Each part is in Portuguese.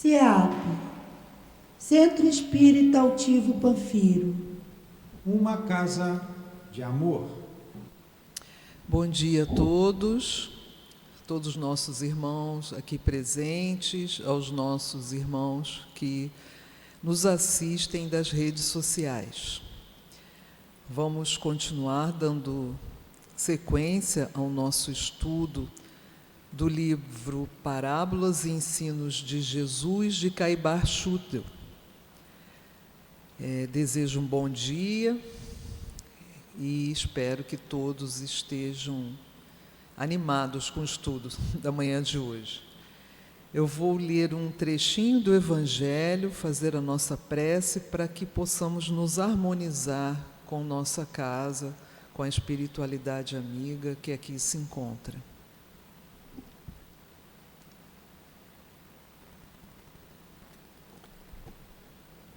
CEAP, Centro Espírita Altivo Panfiro. Uma casa de amor. Bom dia a todos os nossos irmãos aqui presentes, aos nossos irmãos que nos assistem das redes sociais. Vamos continuar dando sequência ao nosso estudo do livro Parábolas e Ensinos de Jesus, de Caibar Schutel. Desejo um bom dia e espero que todos estejam animados com o estudo da manhã de hoje. Eu vou ler um trechinho do Evangelho, fazer a nossa prece para que possamos nos harmonizar com nossa casa, com a espiritualidade amiga que aqui se encontra.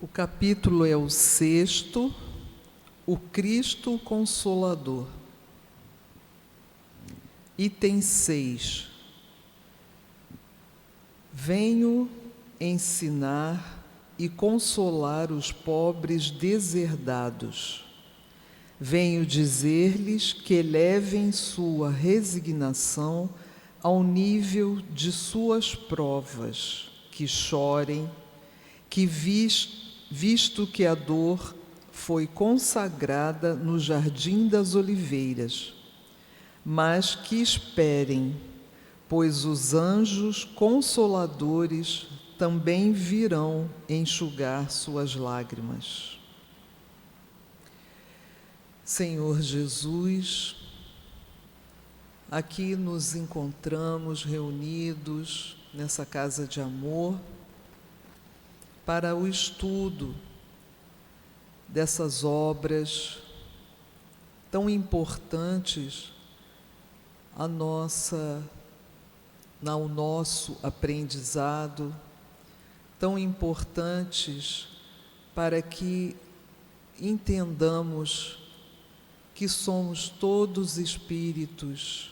O capítulo é o 6º, o Cristo Consolador. Item 6. Venho ensinar e consolar os pobres deserdados. Venho dizer-lhes que elevem sua resignação ao nível de suas provas, que chorem, que visto que a dor foi consagrada no Jardim das Oliveiras, mas que esperem, pois os anjos consoladores também virão enxugar suas lágrimas. Senhor Jesus, aqui nos encontramos reunidos nessa casa de amor para o estudo dessas obras tão importantes ao nosso aprendizado, tão importantes para que entendamos que somos todos espíritos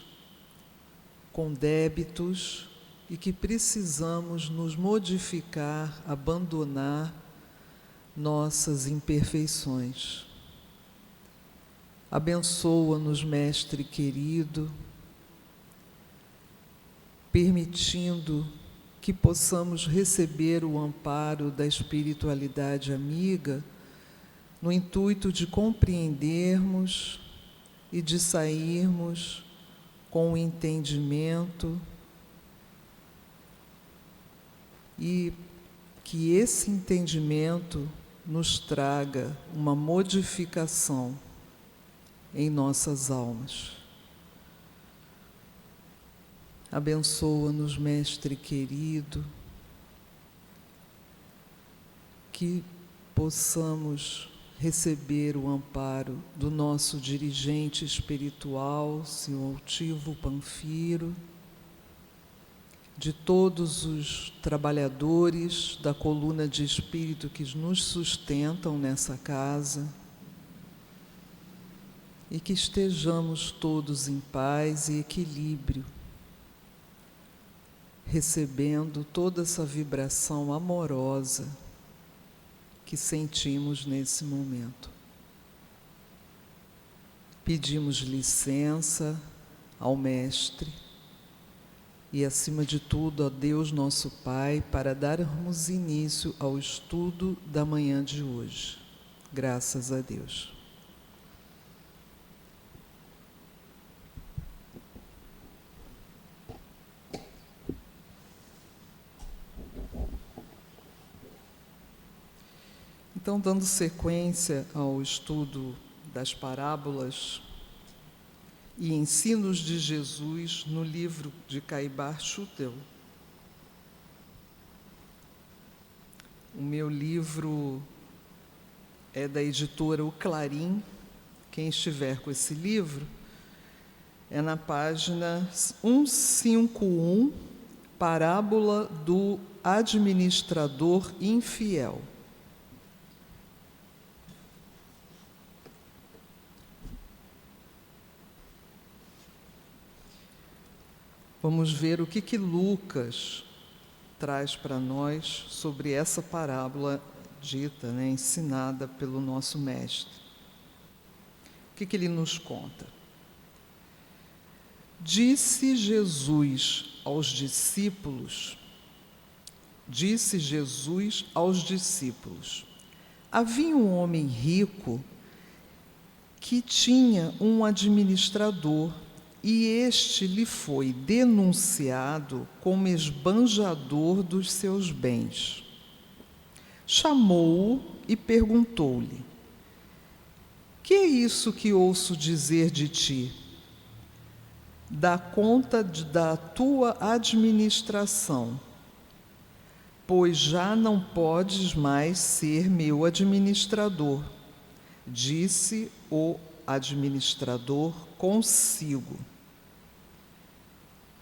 com débitos e que precisamos nos modificar, abandonar nossas imperfeições. Abençoa-nos, Mestre querido, permitindo que possamos receber o amparo da espiritualidade amiga, no intuito de compreendermos e de sairmos com o entendimento, e que esse entendimento nos traga uma modificação em nossas almas. Abençoa-nos, Mestre querido, que possamos receber o amparo do nosso dirigente espiritual, Senhor Altivo Panfiro, de todos os trabalhadores da coluna de espírito que nos sustentam nessa casa, e que estejamos todos em paz e equilíbrio, recebendo toda essa vibração amorosa que sentimos nesse momento. Pedimos licença ao Mestre e, acima de tudo, a Deus nosso Pai, para darmos início ao estudo da manhã de hoje. Graças a Deus. Então, dando sequência ao estudo das parábolas e ensinos de Jesus no livro de Caibar Schutel. O meu livro é da editora O Clarim. Quem estiver com esse livro, é na página 151, Parábola do Administrador Infiel. Vamos ver o que Lucas traz para nós sobre essa parábola dita, ensinada pelo nosso mestre. O que ele nos conta? Disse Jesus aos discípulos, havia um homem rico que tinha um administrador, e este lhe foi denunciado como esbanjador dos seus bens. Chamou-o e perguntou-lhe: que é isso que ouço dizer de ti? Dá conta da tua administração, pois já não podes mais ser meu administrador. Disse o administrador consigo: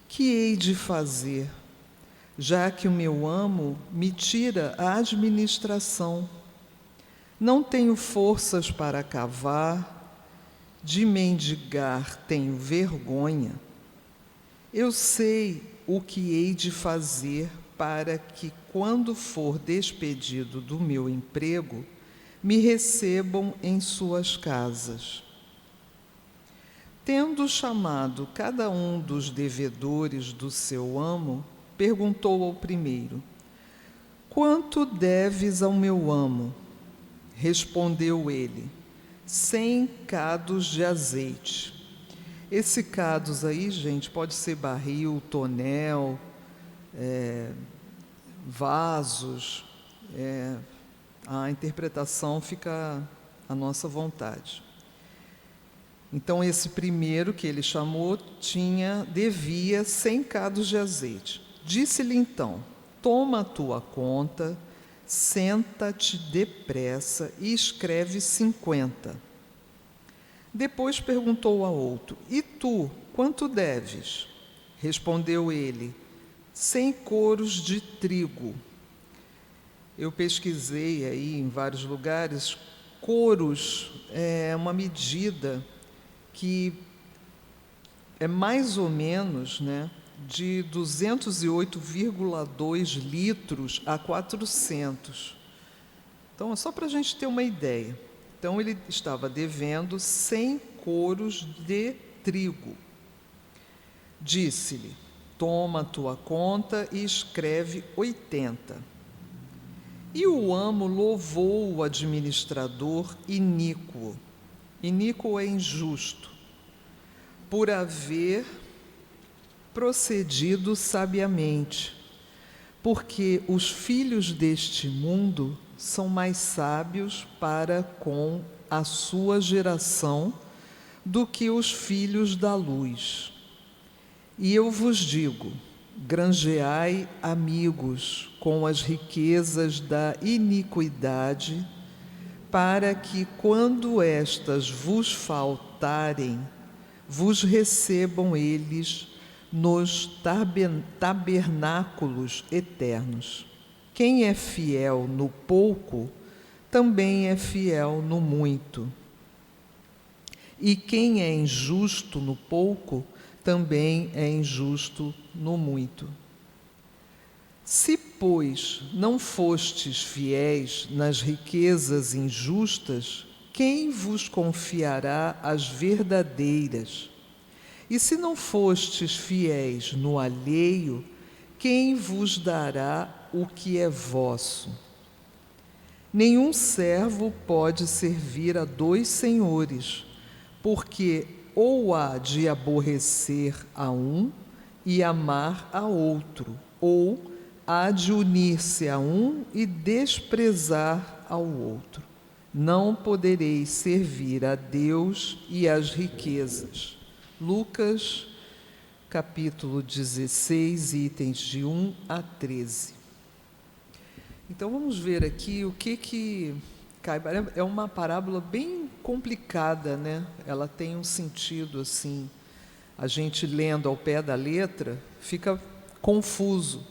que hei de fazer, já que o meu amo me tira a administração? Não tenho forças para cavar, de mendigar tenho vergonha. Eu sei o que hei de fazer para que, quando for despedido do meu emprego, me recebam em suas casas. Tendo chamado cada um dos devedores do seu amo, perguntou ao primeiro: quanto deves ao meu amo? Respondeu ele: 100 cados de azeite. Esse cados aí, gente, pode ser barril, tonel, vasos, a interpretação fica à nossa vontade. Então, esse primeiro que ele chamou devia 100 cados de azeite. Disse-lhe então: toma a tua conta, senta-te depressa e escreve 50. Depois perguntou ao outro: e tu, quanto deves? Respondeu ele: 100 coros de trigo. Eu pesquisei aí em vários lugares. Coros é uma medida que é mais ou menos, de 208,2 litros a 400. Então, é só para a gente ter uma ideia. Então, ele estava devendo 100 coros de trigo. Disse-lhe: toma a tua conta e escreve 80. E o amo louvou o administrador iníquo. Iníquo é injusto, por haver procedido sabiamente, porque os filhos deste mundo são mais sábios para com a sua geração do que os filhos da luz. E eu vos digo: granjeai amigos com as riquezas da iniquidade, para que, quando estas vos faltarem, vos recebam eles nos tabernáculos eternos. Quem é fiel no pouco, também é fiel no muito. E quem é injusto no pouco, também é injusto no muito. Se, pois, não fostes fiéis nas riquezas injustas, quem vos confiará as verdadeiras? E se não fostes fiéis no alheio, quem vos dará o que é vosso? Nenhum servo pode servir a 2 senhores, porque ou há de aborrecer a um e amar a outro, ou há de unir-se a um e desprezar ao outro. Não podereis servir a Deus e às riquezas. Lucas, capítulo 16, itens de 1 a 13. Então, vamos ver aqui o que cai. É uma parábola bem complicada, Ela tem um sentido, assim, a gente lendo ao pé da letra, fica confuso.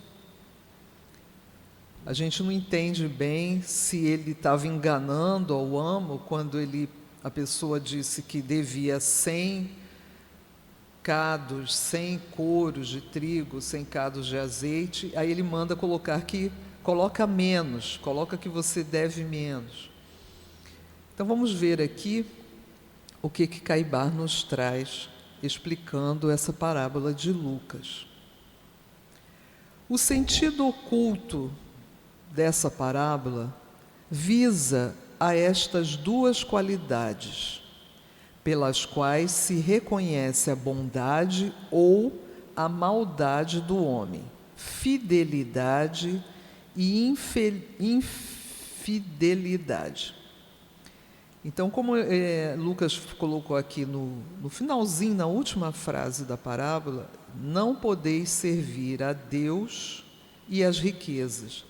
A gente não entende bem se ele estava enganando ao amo quando a pessoa disse que devia 100 cados, 100 coros de trigo, 100 cados de azeite, aí ele manda colocar que coloca menos, coloca que você deve menos. Então vamos ver aqui o que Caibar nos traz, explicando essa parábola de Lucas. O sentido oculto dessa parábola visa a estas duas qualidades, pelas quais se reconhece a bondade ou a maldade do homem: fidelidade e infidelidade. Então, como Lucas colocou aqui no finalzinho, na última frase da parábola, não podeis servir a Deus e as riquezas.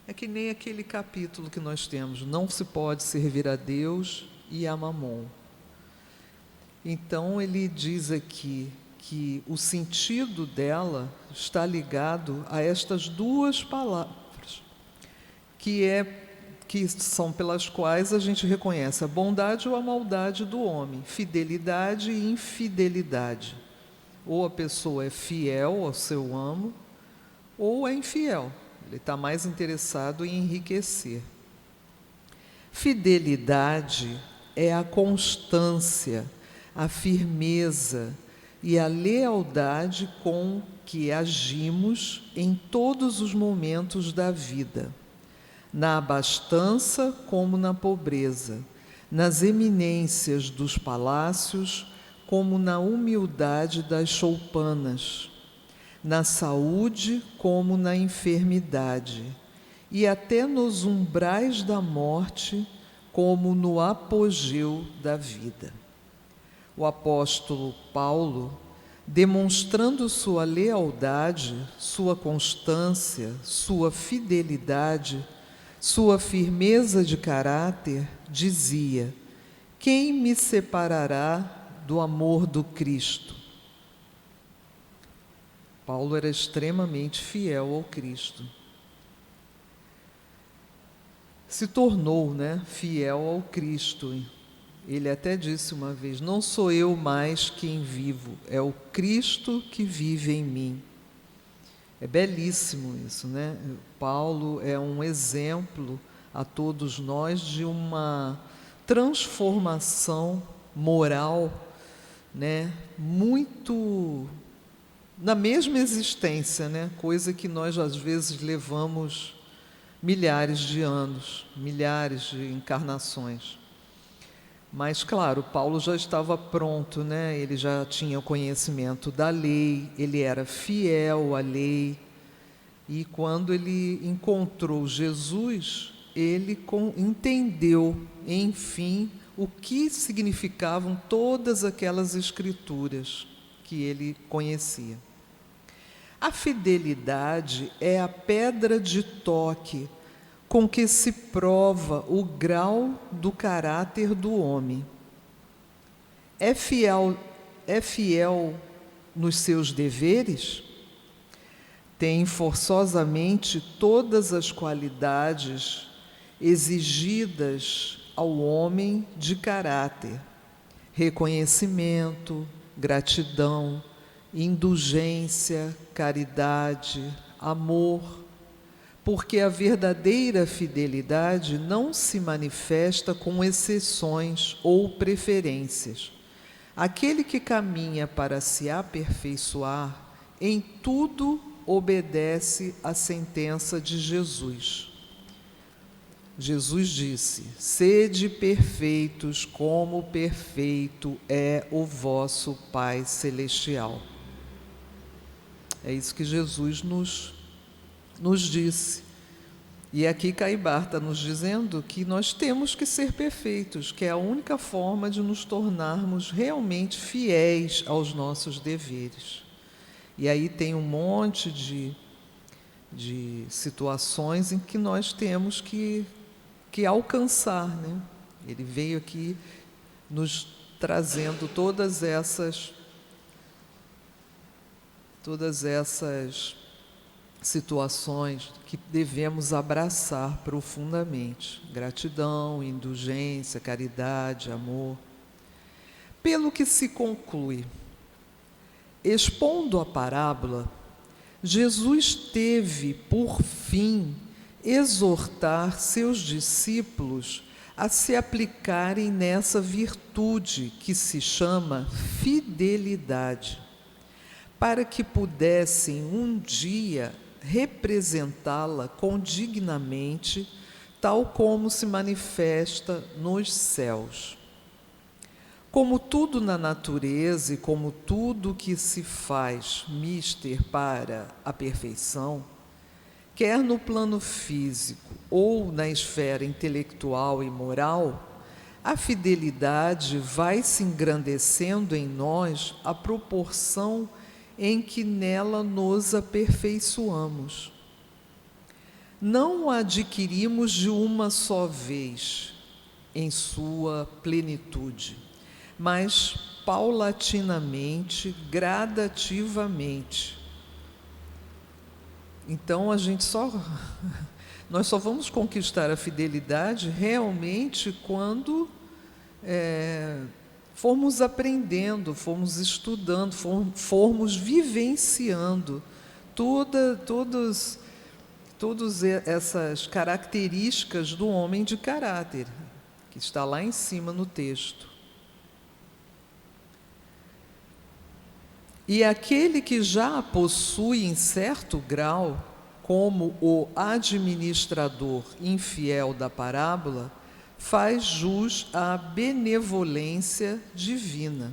É que nem aquele capítulo que nós temos, não se pode servir a Deus e a Mamon. Então ele diz aqui que o sentido dela está ligado a estas duas palavras, que são pelas quais a gente reconhece a bondade ou a maldade do homem, fidelidade e infidelidade. Ou a pessoa é fiel ao seu amo, ou é infiel. Ele está mais interessado em enriquecer. Fidelidade é a constância, a firmeza e a lealdade com que agimos em todos os momentos da vida, na abastança como na pobreza, nas eminências dos palácios como na humildade das choupanas, na saúde como na enfermidade, e até nos umbrais da morte como no apogeu da vida. O apóstolo Paulo, demonstrando sua lealdade, sua constância, sua fidelidade, sua firmeza de caráter, dizia: quem me separará do amor do Cristo? Paulo era extremamente fiel ao Cristo. Se tornou, fiel ao Cristo. Ele até disse uma vez: não sou eu mais quem vivo, é o Cristo que vive em mim. É belíssimo isso, Paulo é um exemplo a todos nós de uma transformação moral, muito na mesma existência, coisa que nós às vezes levamos milhares de anos, milhares de encarnações. Mas, claro, Paulo já estava pronto, ele já tinha o conhecimento da lei, ele era fiel à lei, e quando ele encontrou Jesus, ele entendeu, enfim, o que significavam todas aquelas escrituras que ele conhecia. A fidelidade é a pedra de toque com que se prova o grau do caráter do homem. É fiel nos seus deveres? Tem forçosamente todas as qualidades exigidas ao homem de caráter: reconhecimento, gratidão, indulgência, caridade, amor, porque a verdadeira fidelidade não se manifesta com exceções ou preferências. Aquele que caminha para se aperfeiçoar, em tudo obedece à sentença de Jesus. Jesus disse: sede perfeitos como perfeito é o vosso Pai Celestial. É isso que Jesus nos disse. E aqui Caibar está nos dizendo que nós temos que ser perfeitos, que é a única forma de nos tornarmos realmente fiéis aos nossos deveres. E aí tem um monte de situações em que nós temos que alcançar, Ele veio aqui nos trazendo todas essas situações que devemos abraçar profundamente: gratidão, indulgência, caridade, amor. Pelo que se conclui, expondo a parábola, Jesus teve por fim exortar seus discípulos a se aplicarem nessa virtude que se chama fidelidade, para que pudessem um dia representá-la condignamente, tal como se manifesta nos céus. Como tudo na natureza e como tudo que se faz mister para a perfeição, quer no plano físico ou na esfera intelectual e moral, a fidelidade vai se engrandecendo em nós à proporção em que nela nos aperfeiçoamos. Não a adquirimos de uma só vez, em sua plenitude, mas paulatinamente, gradativamente. Então nós só vamos conquistar a fidelidade realmente quando formos aprendendo, formos estudando, formos vivenciando todas essas características do homem de caráter, que está lá em cima no texto. E aquele que já a possui em certo grau, como o administrador infiel da parábola, faz jus à benevolência divina.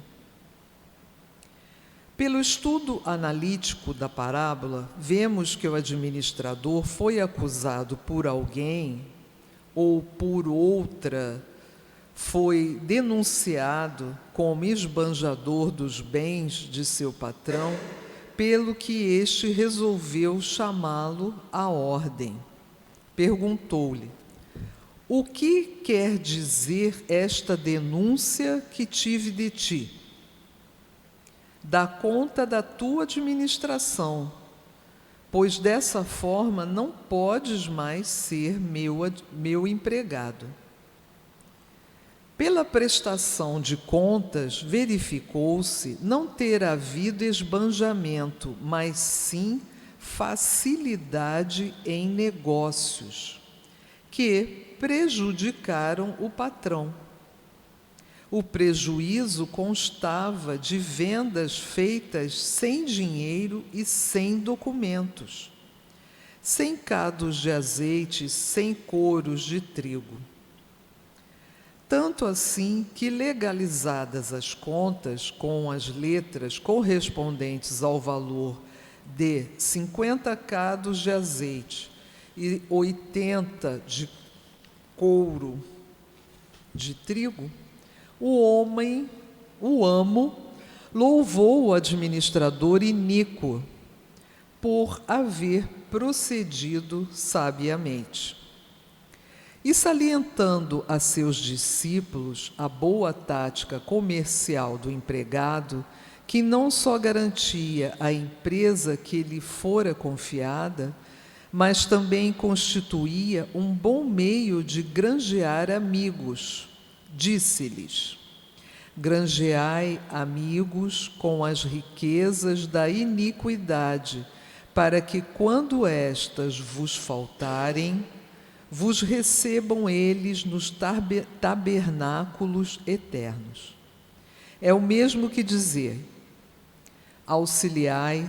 Pelo estudo analítico da parábola, vemos que o administrador foi acusado por alguém ou por outra, foi denunciado como esbanjador dos bens de seu patrão, pelo que este resolveu chamá-lo à ordem. Perguntou-lhe: o que quer dizer esta denúncia que tive de ti? Dá conta da tua administração, pois dessa forma não podes mais ser meu empregado. Pela prestação de contas, verificou-se não ter havido esbanjamento, mas sim facilidade em negócios, que prejudicaram o patrão. O prejuízo constava de vendas feitas sem dinheiro e sem documentos, sem cados de azeite, sem couros de trigo. Tanto assim que, legalizadas as contas com as letras correspondentes ao valor de 50 cados de azeite e 80 de couro de trigo, o amo, louvou o administrador iníquo por haver procedido sabiamente. E salientando a seus discípulos a boa tática comercial do empregado, que não só garantia a empresa que lhe fora confiada, mas também constituía um bom meio de granjear amigos, disse-lhes: granjeai amigos com as riquezas da iniquidade, para que, quando estas vos faltarem, vos recebam eles nos tabernáculos eternos. É o mesmo que dizer: auxiliai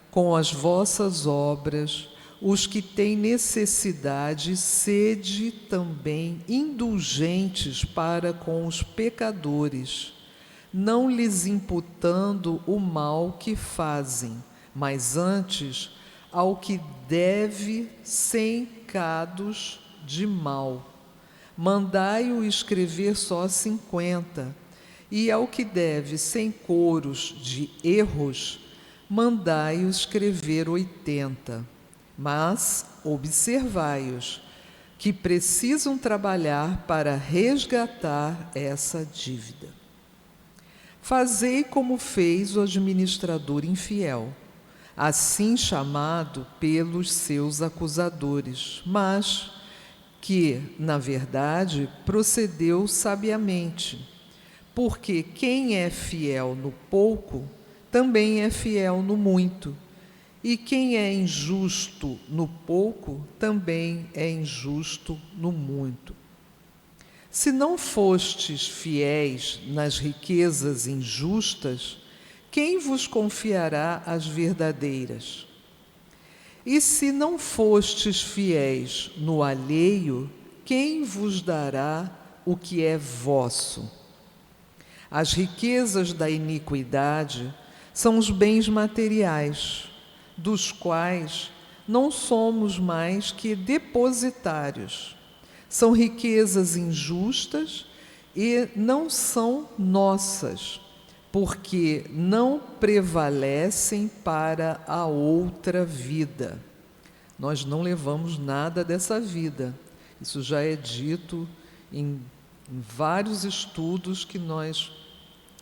com as vossas obras os que têm necessidade, sede também indulgentes para com os pecadores, não lhes imputando o mal que fazem, mas antes ao que deve 100 cados de mal. Mandai-o escrever só 50, e ao que deve 100 couros de erros, mandai-o escrever 80. Mas observai-os, que precisam trabalhar para resgatar essa dívida. Fazei como fez o administrador infiel, assim chamado pelos seus acusadores, mas que, na verdade, procedeu sabiamente, porque quem é fiel no pouco também é fiel no muito, e quem é injusto no pouco, também é injusto no muito. Se não fostes fiéis nas riquezas injustas, quem vos confiará as verdadeiras? E se não fostes fiéis no alheio, quem vos dará o que é vosso? As riquezas da iniquidade são os bens materiais, dos quais não somos mais que depositários. São riquezas injustas e não são nossas, porque não prevalecem para a outra vida. Nós não levamos nada dessa vida. Isso já é dito em vários estudos que nós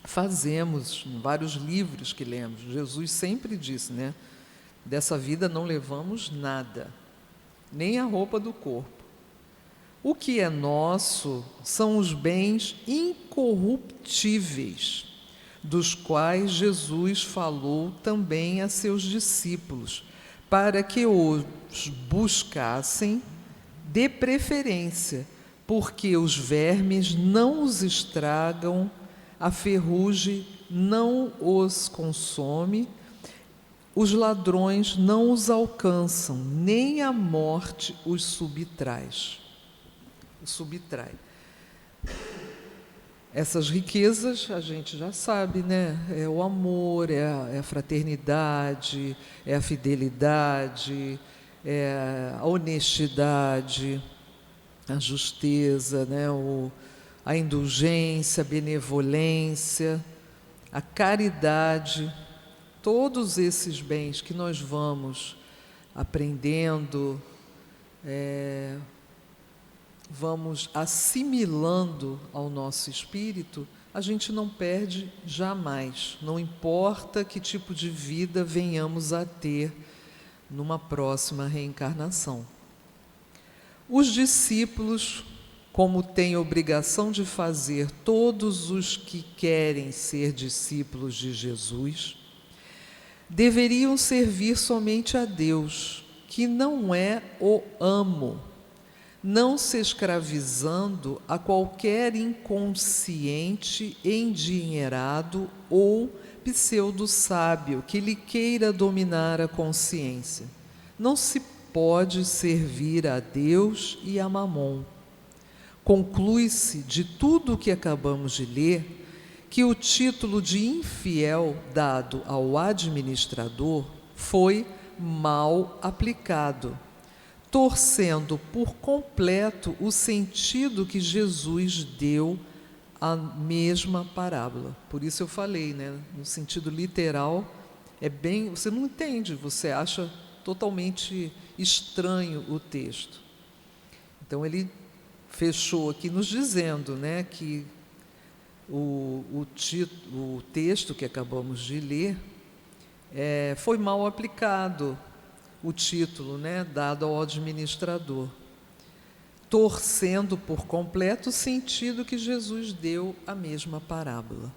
fazemos, em vários livros que lemos. Jesus sempre disse, né? Dessa vida não levamos nada, nem a roupa do corpo. O que é nosso são os bens incorruptíveis, dos quais Jesus falou também a seus discípulos, para que os buscassem de preferência, porque os vermes não os estragam, a ferrugem não os consome, os ladrões não os alcançam, nem a morte os subtrai. Essas riquezas a gente já sabe, né? É o amor, é a fraternidade, é a fidelidade, é a honestidade, a justeza, né? A indulgência, a benevolência, a caridade. Todos esses bens que nós vamos aprendendo, vamos assimilando ao nosso espírito, a gente não perde jamais, não importa que tipo de vida venhamos a ter numa próxima reencarnação. Os discípulos, como têm obrigação de fazer todos os que querem ser discípulos de Jesus, deveriam servir somente a Deus, que não é o amo, não se escravizando a qualquer inconsciente endinheirado ou pseudo-sábio que lhe queira dominar a consciência. Não se pode servir a Deus e a Mamon. Conclui-se de tudo o que acabamos de ler que o título de infiel dado ao administrador foi mal aplicado, torcendo por completo o sentido que Jesus deu à mesma parábola. Por isso eu falei, né, no sentido literal, você não entende, você acha totalmente estranho o texto. Então ele fechou aqui nos dizendo, né, que o texto que acabamos de ler foi mal aplicado, o título, né, dado ao administrador, torcendo por completo o sentido que Jesus deu à mesma parábola.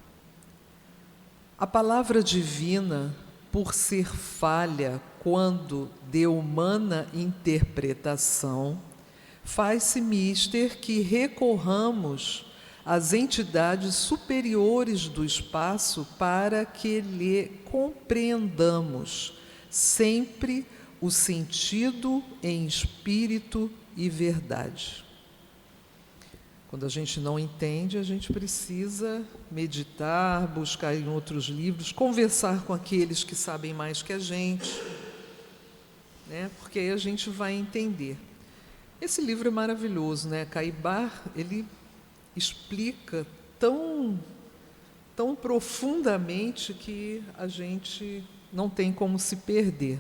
A palavra divina, por ser falha quando de humana interpretação, faz-se mister que recorramos às entidades superiores do espaço para que lhe compreendamos sempre o sentido em espírito e verdade. Quando a gente não entende, a gente precisa meditar, buscar em outros livros, conversar com aqueles que sabem mais que a gente, né? Porque aí a gente vai entender. Esse livro é maravilhoso, né? Caibar, ele explica tão profundamente que a gente não tem como se perder.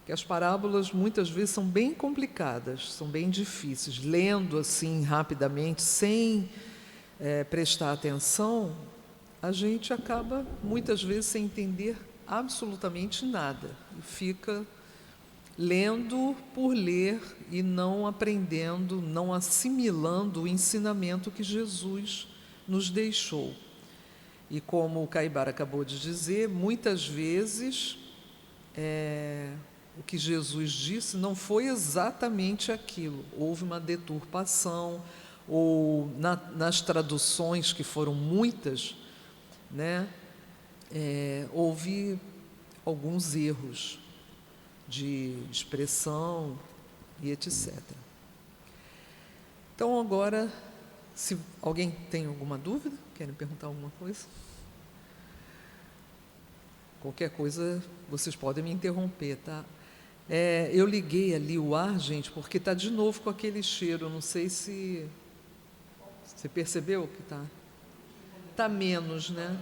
Que as parábolas muitas vezes são bem complicadas, são bem difíceis. Lendo assim rapidamente, sem prestar atenção, a gente acaba muitas vezes sem entender absolutamente nada. E fica lendo por ler e não aprendendo, não assimilando o ensinamento que Jesus nos deixou. E como o Caibara acabou de dizer, muitas vezes o que Jesus disse não foi exatamente aquilo. Houve uma deturpação, ou nas traduções, que foram muitas, né, houve alguns erros de expressão e etc. Então, agora, se alguém tem alguma dúvida, querem perguntar alguma coisa? Qualquer coisa, vocês podem me interromper, tá? Eu liguei ali o ar, gente, porque está de novo com aquele cheiro. Não sei se você percebeu que tá menos, né?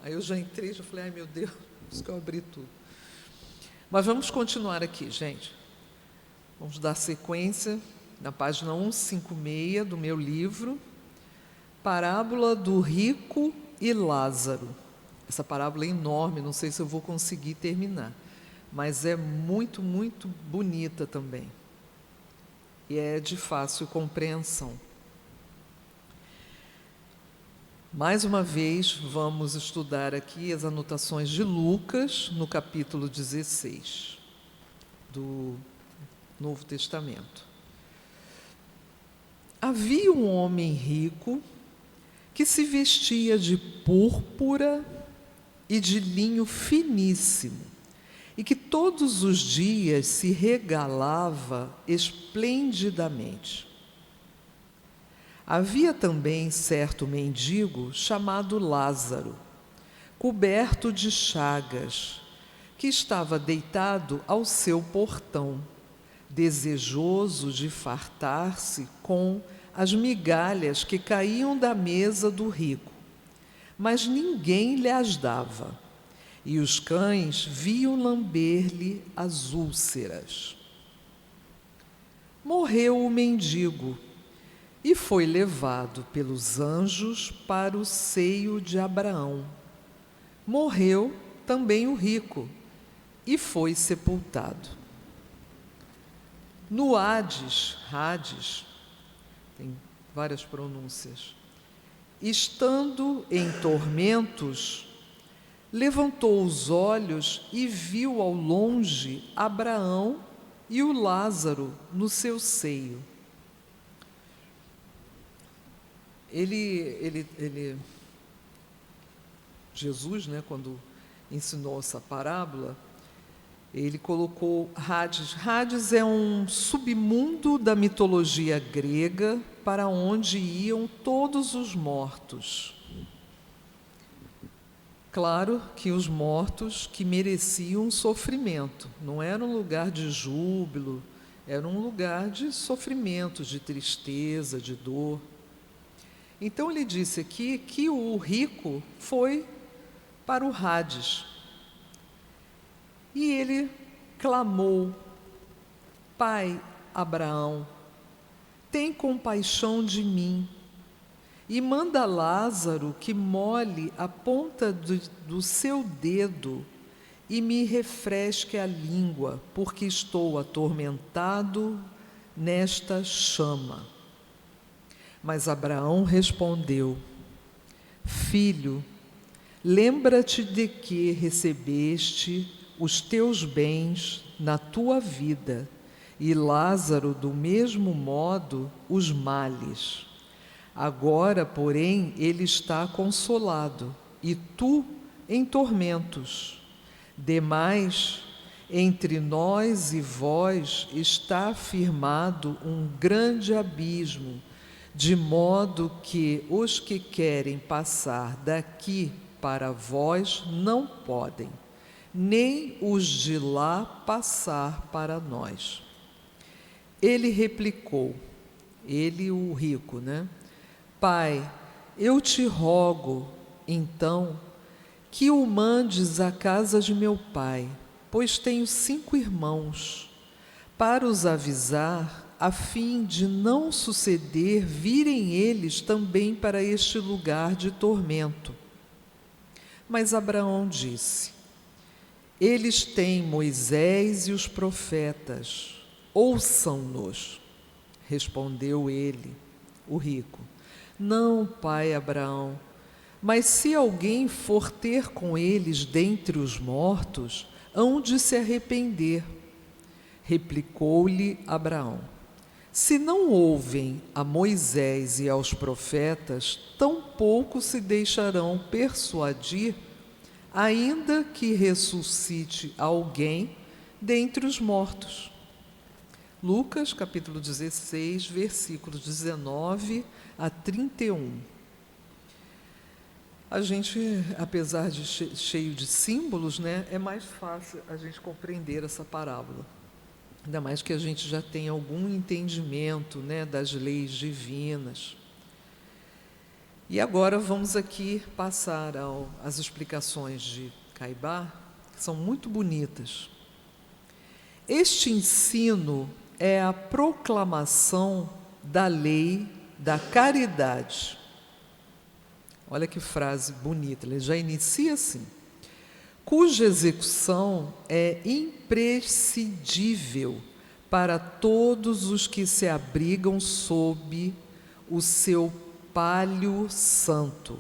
Aí eu já entrei, já falei, ai meu Deus, por isso que eu abri tudo. Mas vamos continuar aqui, gente. Vamos dar sequência na página 156 do meu livro, Parábola do Rico e Lázaro. Essa parábola é enorme, não sei se eu vou conseguir terminar, mas é muito, muito bonita também. E é de fácil compreensão. Mais uma vez, vamos estudar aqui as anotações de Lucas, no capítulo 16 do Novo Testamento. Havia um homem rico que se vestia de púrpura e de linho finíssimo, e que todos os dias se regalava esplendidamente. Havia também certo mendigo chamado Lázaro, coberto de chagas, que estava deitado ao seu portão, desejoso de fartar-se com as migalhas que caíam da mesa do rico, mas ninguém lhe as dava, e os cães vinham lamber-lhe as úlceras. Morreu o mendigo e foi levado pelos anjos para o seio de Abraão. Morreu também o rico e foi sepultado. No Hades, tem várias pronúncias, estando em tormentos, levantou os olhos e viu ao longe Abraão e o Lázaro no seu seio. Jesus, né, quando ensinou essa parábola, ele colocou Hades. Hades é um submundo da mitologia grega para onde iam todos os mortos. Claro que os mortos que mereciam sofrimento, não era um lugar de júbilo, era um lugar de sofrimento, de tristeza, de dor. Então ele disse aqui que o rico foi para o Hades. E ele clamou: Pai Abraão, tem compaixão de mim e manda Lázaro que molhe a ponta do seu dedo e me refresque a língua, porque estou atormentado nesta chama. Mas Abraão respondeu: Filho, lembra-te de que recebeste os teus bens na tua vida, e Lázaro, do mesmo modo, os males. Agora, porém, ele está consolado, e tu em tormentos. Demais, entre nós e vós está firmado um grande abismo, de modo que os que querem passar daqui para vós não podem, nem os de lá passar para nós. Ele replicou, ele o rico, né? Pai, eu te rogo, então, que o mandes à casa de meu pai, pois tenho 5 irmãos, para os avisar, a fim de não suceder virem eles também para este lugar de tormento. Mas Abraão disse: Eles têm Moisés e os profetas, ouçam-nos. Respondeu ele, o rico: Não, pai Abraão, Mas se alguém for ter com eles dentre os mortos, hão de se arrepender. Replicou-lhe Abraão: se não ouvem a Moisés e aos profetas, tampouco se deixarão persuadir, ainda que ressuscite alguém dentre os mortos. Lucas, capítulo 16, versículos 19 a 31. A gente, apesar de cheio de símbolos, né, é mais fácil a gente compreender essa parábola. Ainda mais que a gente já tenha algum entendimento, né, das leis divinas. E agora vamos aqui passar às explicações de Caibá, que são muito bonitas. Este ensino é a proclamação da lei da caridade. Olha que frase bonita, ele já inicia assim: cuja execução é imprescindível para todos os que se abrigam sob o seu palio santo,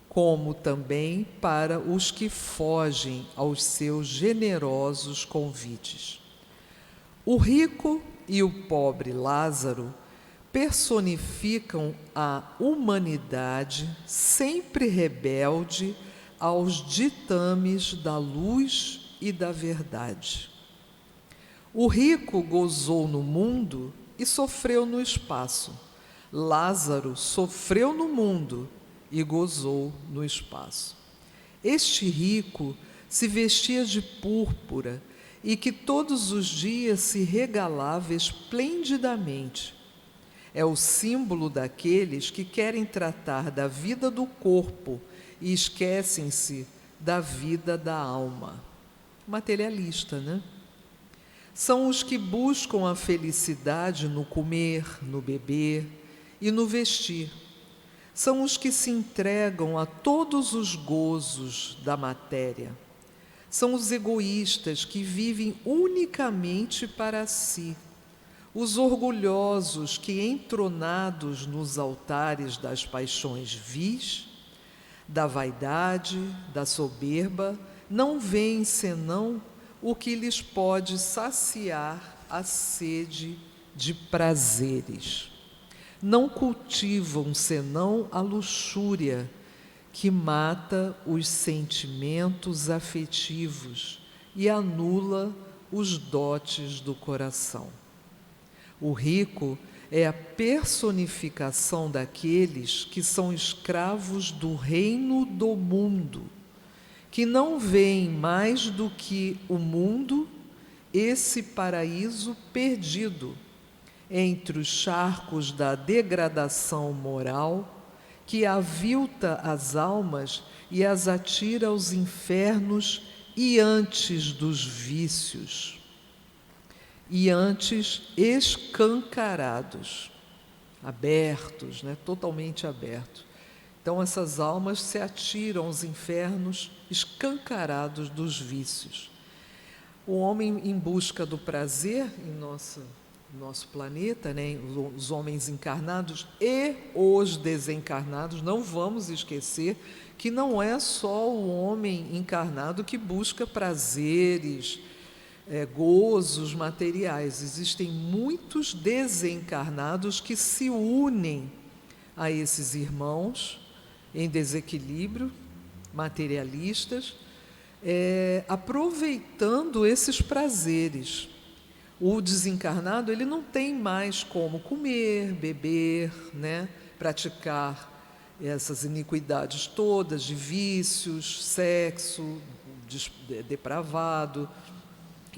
como também para os que fogem aos seus generosos convites. O rico e o pobre Lázaro personificam a humanidade sempre rebelde aos ditames da luz e da verdade. O rico gozou no mundo e sofreu no espaço. Lázaro sofreu no mundo e gozou no espaço. Este rico se vestia de púrpura e que todos os dias se regalava esplendidamente. É o símbolo daqueles que querem tratar da vida do corpo e esquecem-se da vida da alma. Materialista, né? São os que buscam a felicidade no comer, no beber e no vestir. São os que se entregam a todos os gozos da matéria. São os egoístas que vivem unicamente para si. Os orgulhosos que, entronados nos altares das paixões vis, da vaidade, da soberba, não veem senão o que lhes pode saciar a sede de prazeres. Não cultivam senão a luxúria, que mata os sentimentos afetivos e anula os dotes do coração. O rico é a personificação daqueles que são escravos do reino do mundo, que não veem mais do que o mundo, esse paraíso perdido entre os charcos da degradação moral, que avilta as almas e as atira aos infernos e antes dos vícios, e antes escancarados, abertos, né, totalmente abertos. Então essas almas se atiram aos infernos escancarados dos vícios. O homem em busca do prazer em nosso planeta, né, os homens encarnados e os desencarnados, não vamos esquecer que não é só o homem encarnado que busca prazeres, gozos materiais. Existem muitos desencarnados que se unem a esses irmãos em desequilíbrio, materialistas, aproveitando esses prazeres. O desencarnado, ele não tem mais como comer, beber, né, praticar essas iniquidades todas de vícios, sexo depravado.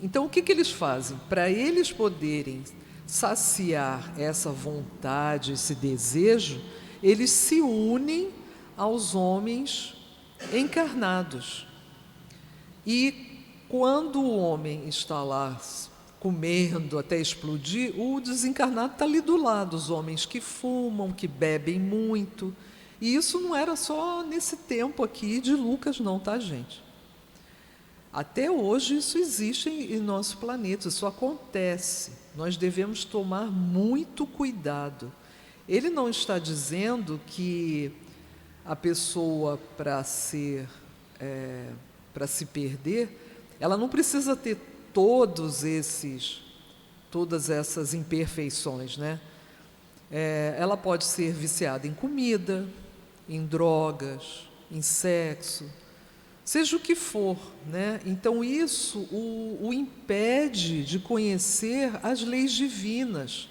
Então, o que eles fazem? Para eles poderem saciar essa vontade, esse desejo, eles se unem aos homens encarnados. E quando o homem está lá comendo até explodir, o desencarnado está ali do lado, os homens que fumam, que bebem muito. E isso não era só nesse tempo aqui de Lucas não, tá, gente? Até hoje isso existe em nosso planeta, isso acontece. Nós devemos tomar muito cuidado. Ele não está dizendo que a pessoa, para se perder, ela não precisa ter todas essas imperfeições, né? Ela pode ser viciada em comida, em drogas, em sexo, seja o que for, né? Então isso o impede de conhecer as leis divinas,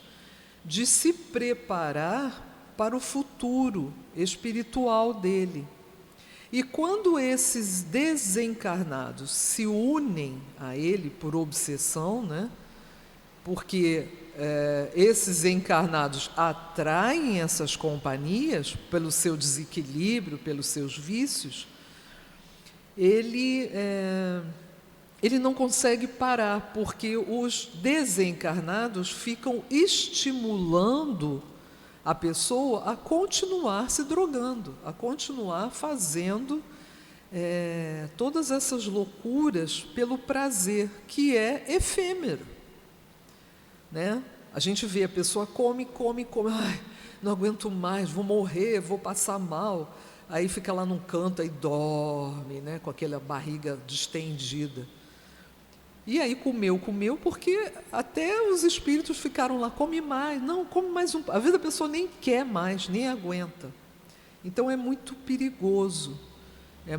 de se preparar para o futuro espiritual dele. E quando esses desencarnados se unem a ele por obsessão, né? Porque esses encarnados atraem essas companhias pelo seu desequilíbrio, pelos seus vícios, ele não consegue parar, porque os desencarnados ficam estimulando a pessoa a continuar se drogando, a continuar fazendo todas essas loucuras pelo prazer, que é efêmero, né? A gente vê a pessoa come, ai, não aguento mais, vou morrer, vou passar mal. Aí fica lá num canto e dorme, né, com aquela barriga distendida. E aí comeu, porque até os espíritos ficaram lá, come mais, não, come mais um. Às vezes a pessoa nem quer mais, nem aguenta. Então é muito perigoso, é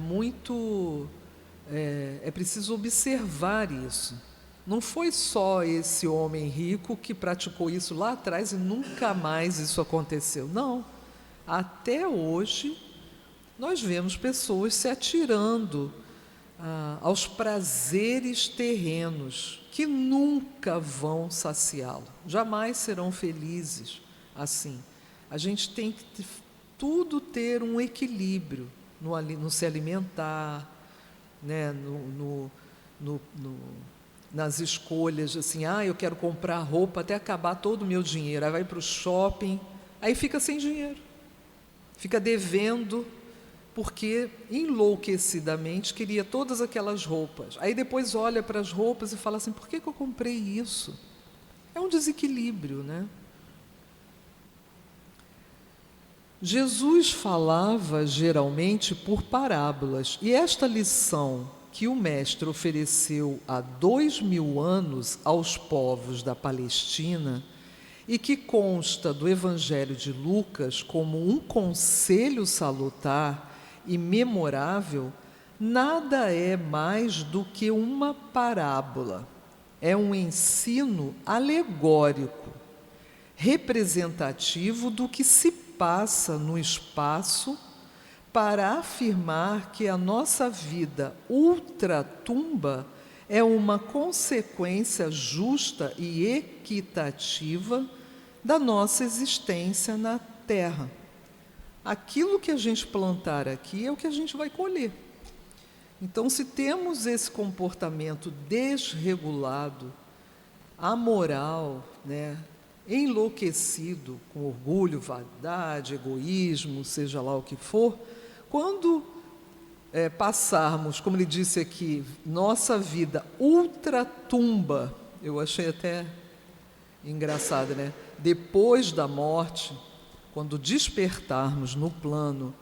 preciso observar isso. Não foi só esse homem rico que praticou isso lá atrás e nunca mais isso aconteceu. Não, até hoje nós vemos pessoas se atirando aos prazeres terrenos que nunca vão saciá-lo, jamais serão felizes assim. A gente tem que tudo ter um equilíbrio no se alimentar, né, nas escolhas, assim, eu quero comprar roupa até acabar todo o meu dinheiro, aí vai para o shopping, aí fica sem dinheiro, fica devendo, porque enlouquecidamente queria todas aquelas roupas. Aí depois olha para as roupas e fala assim, por que eu comprei isso? É um desequilíbrio, né? Jesus falava geralmente por parábolas, e esta lição que o Mestre ofereceu há 2000 anos aos povos da Palestina e que consta do Evangelho de Lucas como um conselho salutar e memorável, nada é mais do que uma parábola. É um ensino alegórico, representativo do que se passa no espaço, para afirmar que a nossa vida ultratumba é uma consequência justa e equitativa da nossa existência na Terra. Aquilo que a gente plantar aqui é o que a gente vai colher. Então, se temos esse comportamento desregulado, amoral, né, enlouquecido, com orgulho, vaidade, egoísmo, seja lá o que for, quando passarmos, como ele disse aqui, nossa vida ultratumba, eu achei até engraçado, né? Depois da morte, quando despertarmos no plano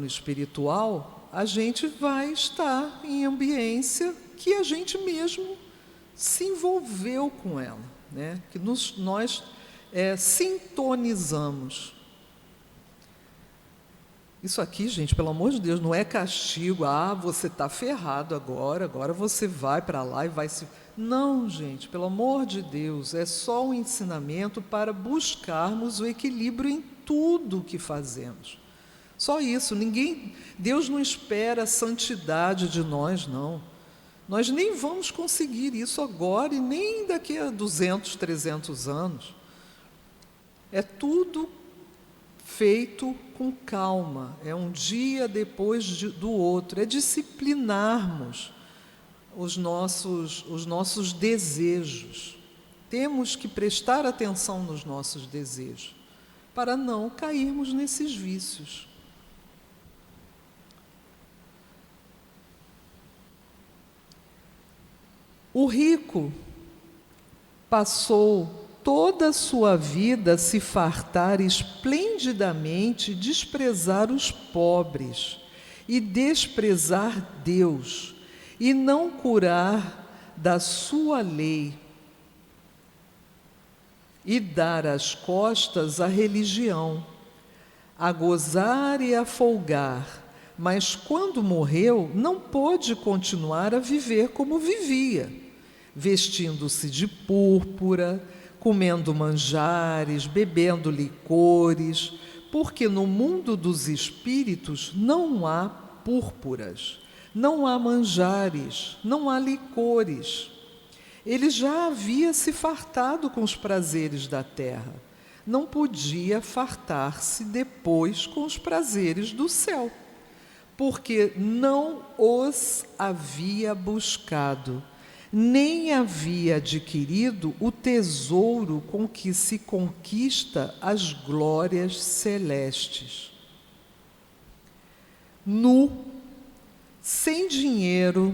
espiritual, a gente vai estar em ambiência que a gente mesmo se envolveu com ela, né? Que nós sintonizamos. Isso aqui, gente, pelo amor de Deus, não é castigo. Você está ferrado agora você vai para lá e vai se... Não, gente, pelo amor de Deus, é só um ensinamento para buscarmos o equilíbrio em tudo que fazemos. Só isso. Deus não espera a santidade de nós, não. Nós nem vamos conseguir isso agora e nem daqui a 200, 300 anos. É tudo feito com calma, é um dia depois do outro, é disciplinarmos os nossos desejos. Temos que prestar atenção nos nossos desejos, para não cairmos nesses vícios. O rico passou toda a sua vida se fartar esplendidamente, desprezar os pobres e desprezar Deus, e não curar da sua lei, e dar as costas à religião, a gozar e a folgar, mas quando morreu, não pôde continuar a viver como vivia, vestindo-se de púrpura, comendo manjares, bebendo licores, porque no mundo dos espíritos não há púrpuras, não há manjares, não há licores. Ele já havia se fartado com os prazeres da terra, não podia fartar-se depois com os prazeres do céu, porque não os havia buscado, nem havia adquirido o tesouro com que se conquista as glórias celestes. Nu, sem dinheiro,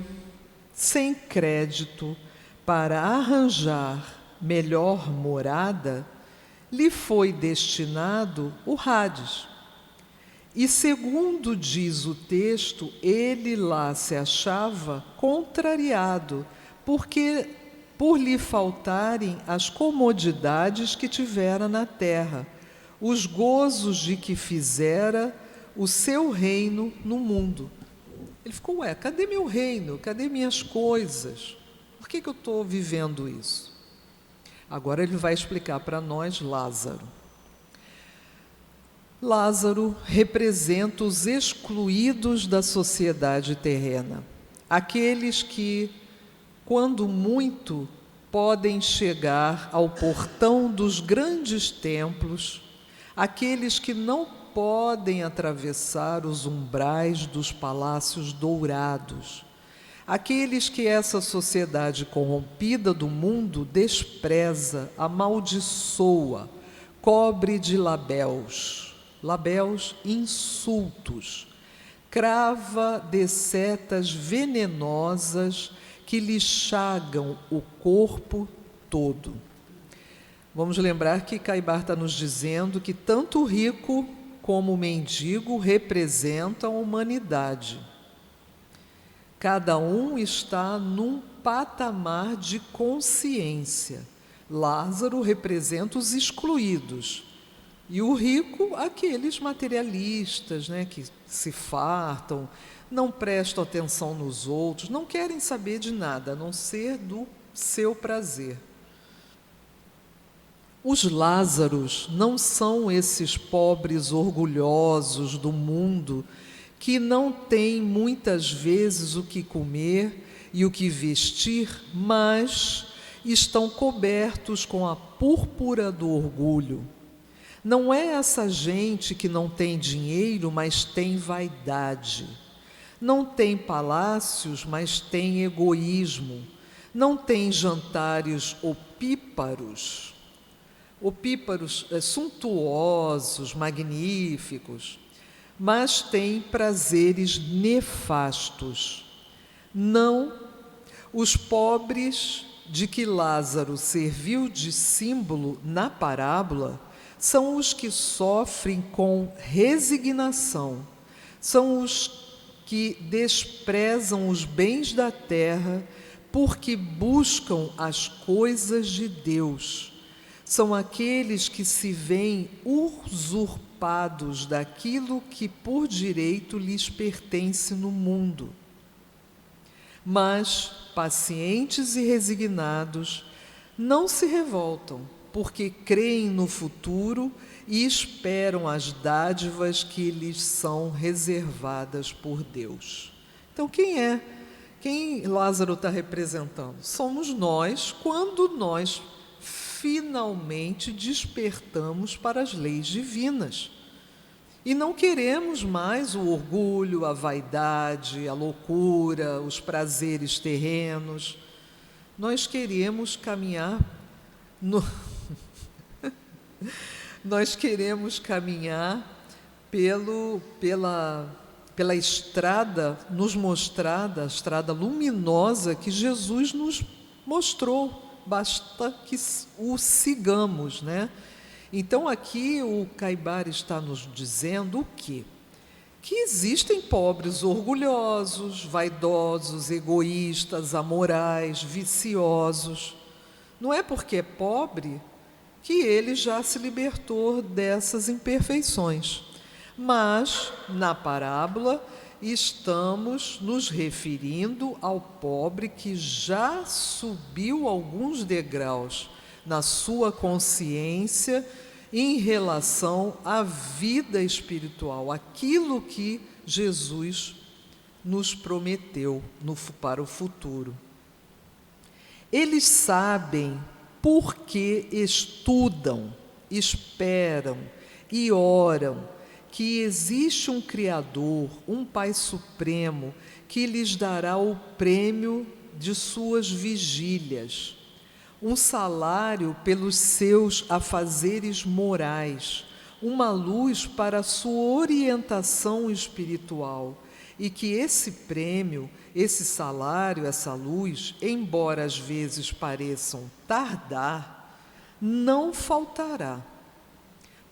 sem crédito, para arranjar melhor morada, lhe foi destinado o Hades. E segundo diz o texto, ele lá se achava contrariado, porque por lhe faltarem as comodidades que tivera na terra, os gozos de que fizera o seu reino no mundo. Ele ficou, cadê meu reino? Cadê minhas coisas? Por que eu estou vivendo isso? Agora ele vai explicar para nós Lázaro. Lázaro representa os excluídos da sociedade terrena, aqueles que, quando muito, podem chegar ao portão dos grandes templos, aqueles que não podem atravessar os umbrais dos palácios dourados, aqueles que essa sociedade corrompida do mundo despreza, amaldiçoa, cobre de labéus insultos, crava de setas venenosas que lhe chagam o corpo todo. Vamos lembrar que Caibar está nos dizendo que tanto o rico como o mendigo representam a humanidade. Cada um está num patamar de consciência. Lázaro representa os excluídos. E o rico, aqueles materialistas, que se fartam, não prestam atenção nos outros, não querem saber de nada, a não ser do seu prazer. Os Lázaros não são esses pobres orgulhosos do mundo que não têm muitas vezes o que comer e o que vestir, mas estão cobertos com a púrpura do orgulho. Não é essa gente que não tem dinheiro, mas tem vaidade. Não tem palácios, mas tem egoísmo. Não tem jantares opíparos suntuosos, magníficos, mas tem prazeres nefastos. Não os pobres de que Lázaro serviu de símbolo na parábola são os que sofrem com resignação, são os que desprezam os bens da terra porque buscam as coisas de Deus. São aqueles que se veem usurpados daquilo que por direito lhes pertence no mundo. Mas, pacientes e resignados, não se revoltam, porque creem no futuro e esperam as dádivas que lhes são reservadas por Deus. Então, quem Lázaro está representando? Somos nós, quando nós finalmente despertamos para as leis divinas. E não queremos mais o orgulho, a vaidade, a loucura, os prazeres terrenos. Nós queremos caminhar Nós queremos caminhar pela estrada, nos mostrada, a estrada luminosa que Jesus nos mostrou, basta que o sigamos, né? Então aqui o Caibara está nos dizendo o quê? Que existem pobres orgulhosos, vaidosos, egoístas, amorais, viciosos. Não é porque é pobre que ele já se libertou dessas imperfeições. Mas, na parábola, estamos nos referindo ao pobre que já subiu alguns degraus na sua consciência em relação à vida espiritual, aquilo que Jesus nos prometeu para o futuro. Eles sabem porque estudam, esperam e oram que existe um Criador, um Pai Supremo, que lhes dará o prêmio de suas vigílias, um salário pelos seus afazeres morais, uma luz para a sua orientação espiritual, e que esse prêmio, esse salário, essa luz, embora às vezes pareçam tardar, não faltará,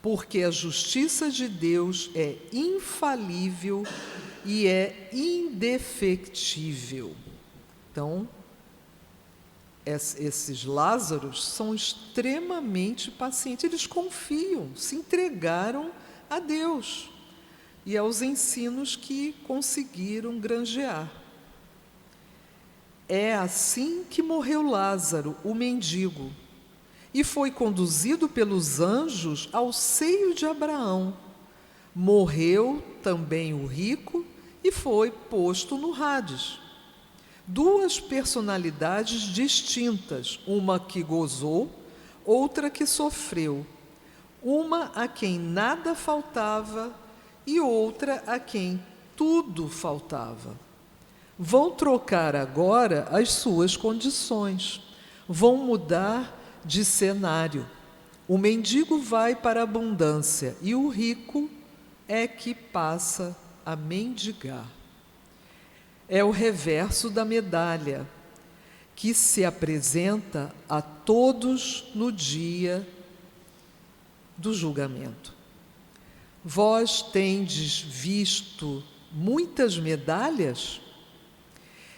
porque a justiça de Deus é infalível e é indefectível. Então, esses Lázaros são extremamente pacientes, eles confiam, se entregaram a Deus e aos ensinos que conseguiram granjear. É assim que morreu Lázaro, o mendigo, e foi conduzido pelos anjos ao seio de Abraão. Morreu também o rico e foi posto no Hades. Duas personalidades distintas, uma que gozou, outra que sofreu, uma a quem nada faltava e outra a quem tudo faltava. Vão trocar agora as suas condições, vão mudar de cenário. O mendigo vai para a abundância e o rico é que passa a mendigar. É o reverso da medalha que se apresenta a todos no dia do julgamento. Vós tendes visto muitas medalhas?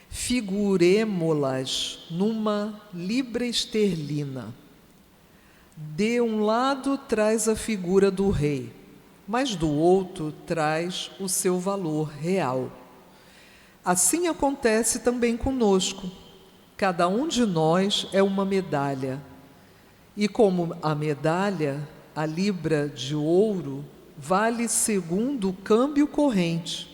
Figuremo-las numa libra esterlina. De um lado traz a figura do rei, mas do outro traz o seu valor real. Assim acontece também conosco. Cada um de nós é uma medalha. E como a medalha, a libra de ouro, vale segundo o câmbio corrente,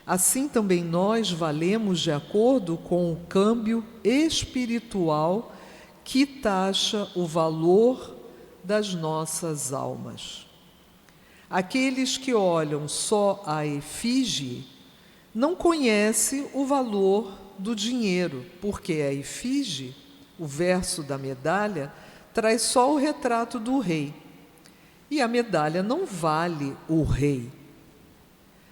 assim também nós valemos de acordo com o câmbio espiritual que taxa o valor das nossas almas. Aqueles que olham só a efígie não conhecem o valor do dinheiro, porque a efígie, o verso da medalha, traz só o retrato do rei. E a medalha não vale o rei.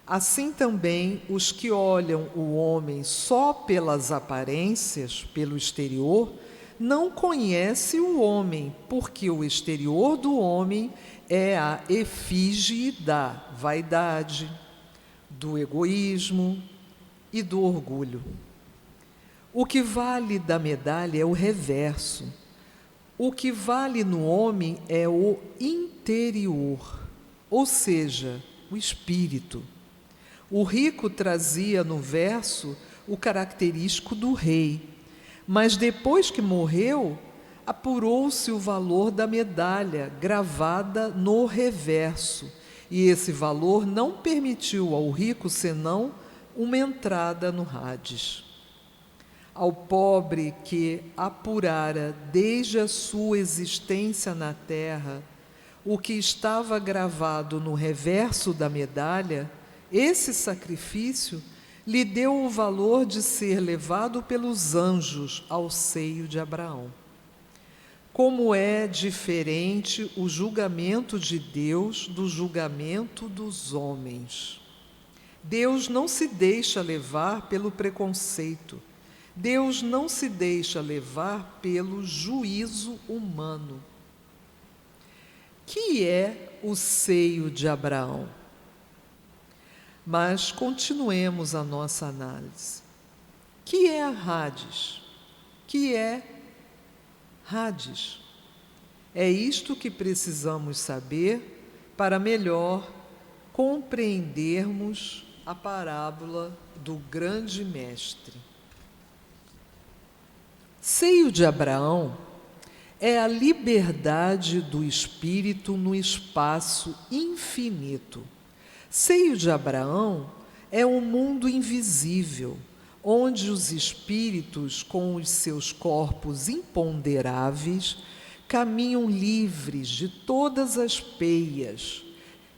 Assim também os que olham o homem só pelas aparências, pelo exterior, não conhecem o homem, porque o exterior do homem é a efígie da vaidade, do egoísmo e do orgulho. O que vale da medalha é o reverso. O que vale no homem é o interior, ou seja, o espírito. O rico trazia no verso o característico do rei, mas depois que morreu, apurou-se o valor da medalha gravada no reverso, e esse valor não permitiu ao rico senão uma entrada no Hades. Ao pobre que apurara desde a sua existência na terra o que estava gravado no reverso da medalha, esse sacrifício lhe deu o valor de ser levado pelos anjos ao seio de Abraão. Como é diferente o julgamento de Deus do julgamento dos homens. Deus não se deixa levar pelo preconceito. Deus não se deixa levar pelo juízo humano. Que é o seio de Abraão? Mas continuemos a nossa análise. Que é a Hades? Que é Hades? É isto que precisamos saber para melhor compreendermos a parábola do grande mestre. Seio de Abraão é a liberdade do espírito no espaço infinito. Seio de Abraão é um mundo invisível, onde os espíritos, com os seus corpos imponderáveis, caminham livres de todas as peias,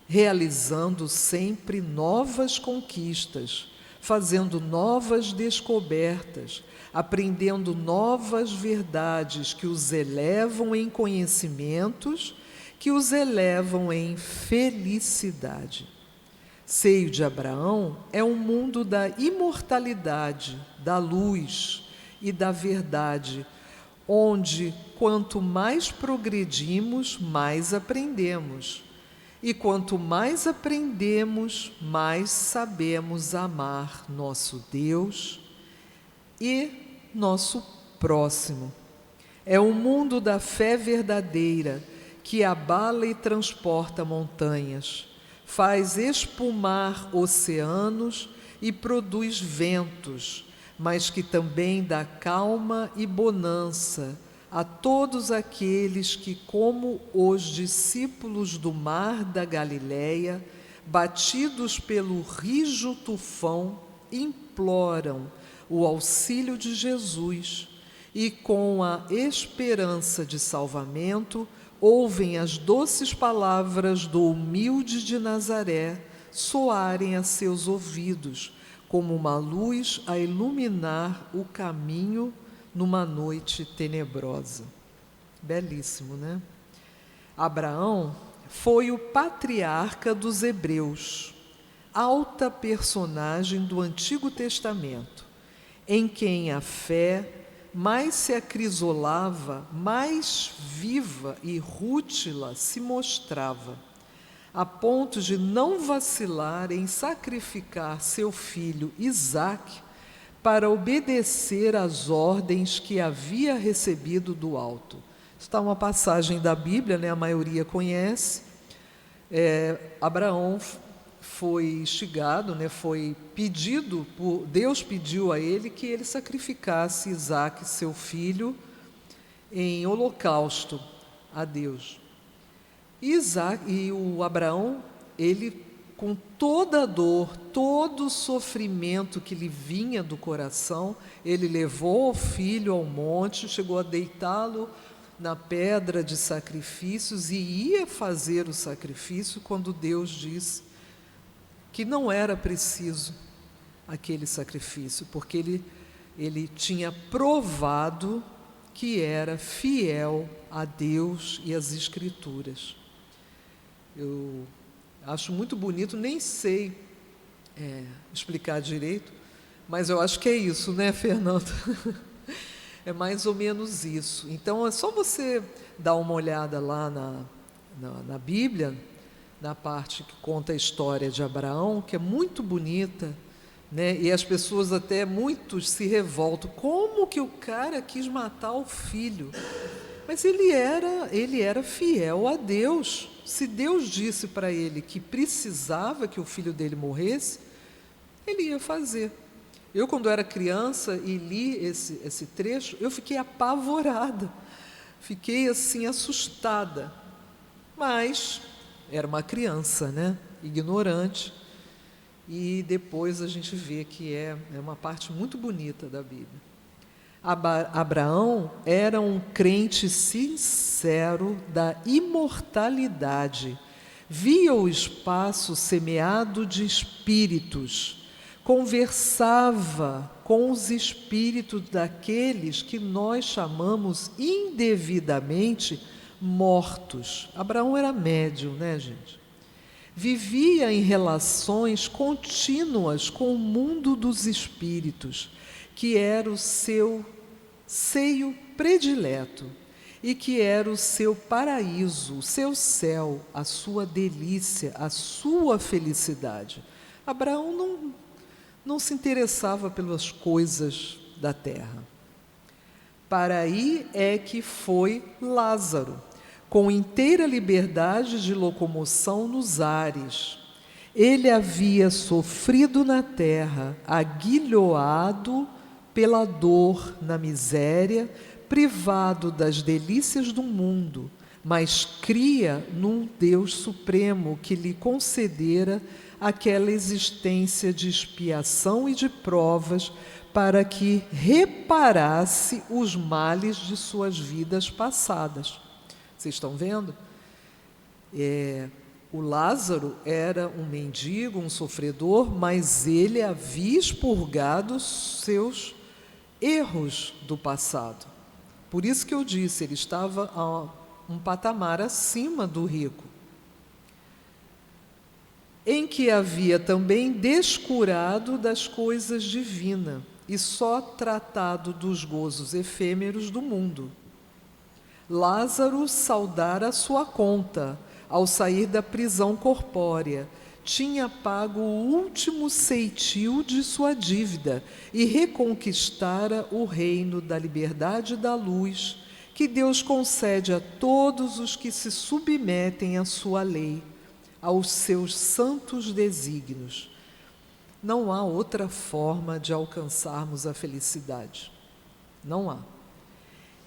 realizando sempre novas conquistas, fazendo novas descobertas, aprendendo novas verdades que os elevam em conhecimentos, que os elevam em felicidade. Seio de Abraão é um mundo da imortalidade, da luz e da verdade, onde quanto mais progredimos, mais aprendemos. E quanto mais aprendemos, mais sabemos amar nosso Deus e nosso próximo. É o mundo da fé verdadeira que abala e transporta montanhas, faz espumar oceanos e produz ventos, mas que também dá calma e bonança a todos aqueles que, como os discípulos do mar da Galileia, batidos pelo rijo tufão, imploram o auxílio de Jesus e, com a esperança de salvamento, ouvem as doces palavras do humilde de Nazaré soarem a seus ouvidos, como uma luz a iluminar o caminho numa noite tenebrosa. Belíssimo, né? Abraão foi o patriarca dos hebreus, alta personagem do Antigo Testamento, em quem a fé mais se acrisolava, mais viva e rútila se mostrava, a ponto de não vacilar em sacrificar seu filho Isaque para obedecer às ordens que havia recebido do alto. Está uma passagem da Bíblia, né? A maioria conhece. Abraão foi instigado, né? Foi pedido, Deus pediu a ele que ele sacrificasse Isaque, seu filho, em holocausto a Deus. E o Abraão, ele, com toda a dor, todo o sofrimento que lhe vinha do coração, ele levou o filho ao monte, chegou a deitá-lo na pedra de sacrifícios e ia fazer o sacrifício quando Deus disse que não era preciso aquele sacrifício, porque ele tinha provado que era fiel a Deus e às Escrituras. Eu acho muito bonito, nem sei explicar direito, mas eu acho que é isso, né, Fernando? É mais ou menos isso. Então, é só você dar uma olhada lá na Bíblia, na parte que conta a história de Abraão, que é muito bonita, né? E as pessoas até, muitos se revoltam. Como que o cara quis matar o filho? Mas ele era fiel a Deus. Se Deus disse para ele que precisava que o filho dele morresse, ele ia fazer. Eu, quando era criança e li esse trecho, eu fiquei apavorada, fiquei assim assustada, mas era uma criança, né? Ignorante, e depois a gente vê que é uma parte muito bonita da Bíblia. Abraão era um crente sincero da imortalidade, via o espaço semeado de espíritos, conversava com os espíritos daqueles que nós chamamos indevidamente mortos. Abraão era médium, né, gente? vivia em relações contínuas com o mundo dos espíritos, que era o seu seio predileto e que era o seu paraíso, o seu céu, a sua delícia, a sua felicidade. Abraão não se interessava pelas coisas da terra. Para aí é que foi Lázaro, com inteira liberdade de locomoção nos ares. Ele havia sofrido na terra, aguilhoado pela dor na miséria, privado das delícias do mundo, mas cria num Deus supremo que lhe concedera aquela existência de expiação e de provas para que reparasse os males de suas vidas passadas. Vocês estão vendo? O Lázaro era um mendigo, um sofredor, mas ele havia expurgado os seus erros do passado. Por isso que eu disse, ele estava a um patamar acima do rico, em que havia também descurado das coisas divinas e só tratado dos gozos efêmeros do mundo. Lázaro saudara a sua conta ao sair da prisão corpórea, tinha pago o último ceitil de sua dívida e reconquistara o reino da liberdade e da luz, que Deus concede a todos os que se submetem à sua lei, aos seus santos desígnios. Não há outra forma de alcançarmos a felicidade. Não há.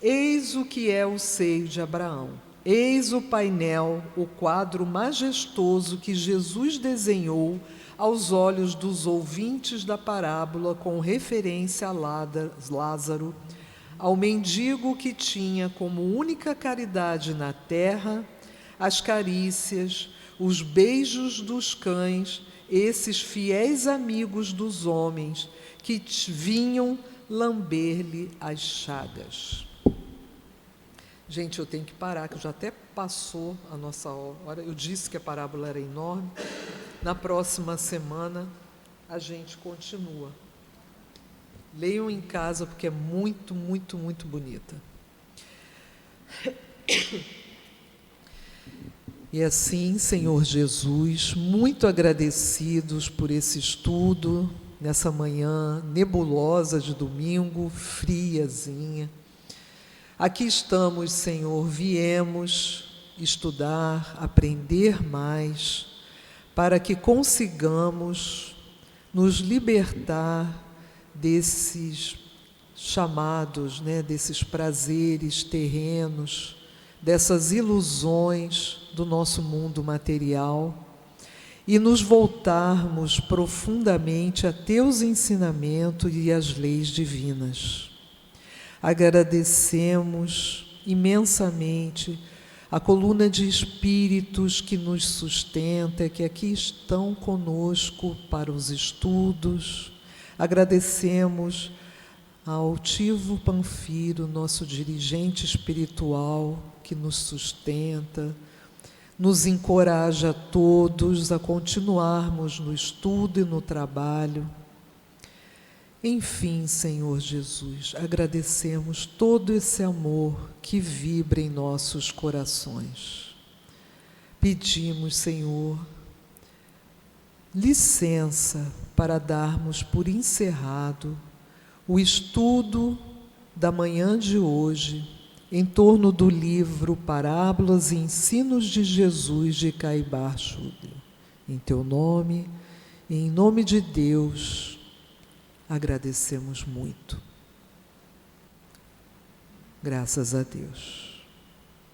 Eis o que é o seio de Abraão. Eis o painel, o quadro majestoso que Jesus desenhou aos olhos dos ouvintes da parábola com referência a Lázaro, ao mendigo que tinha como única caridade na terra as carícias, os beijos dos cães, esses fiéis amigos dos homens que vinham lamber-lhe as chagas. Gente, eu tenho que parar, que já até passou a nossa hora. Eu disse que a parábola era enorme. Na próxima semana, a gente continua. Leiam em casa, porque é muito, muito, muito bonita. E assim, Senhor Jesus, muito agradecidos por esse estudo, nessa manhã nebulosa de domingo, friazinha. Aqui estamos, Senhor, viemos estudar, aprender mais, para que consigamos nos libertar desses chamados, desses prazeres terrenos, dessas ilusões do nosso mundo material e nos voltarmos profundamente a teus ensinamentos e às leis divinas. Agradecemos imensamente a coluna de espíritos que nos sustenta, que aqui estão conosco para os estudos. Agradecemos ao Altivo Panfiro, nosso dirigente espiritual, que nos sustenta, nos encoraja a todos a continuarmos no estudo e no trabalho. Enfim, Senhor Jesus, agradecemos todo esse amor que vibra em nossos corações. Pedimos, Senhor, licença para darmos por encerrado o estudo da manhã de hoje em torno do livro Parábolas e Ensinos de Jesus de Caibar Schudler. Em teu nome e em nome de Deus, agradecemos muito. Graças a Deus.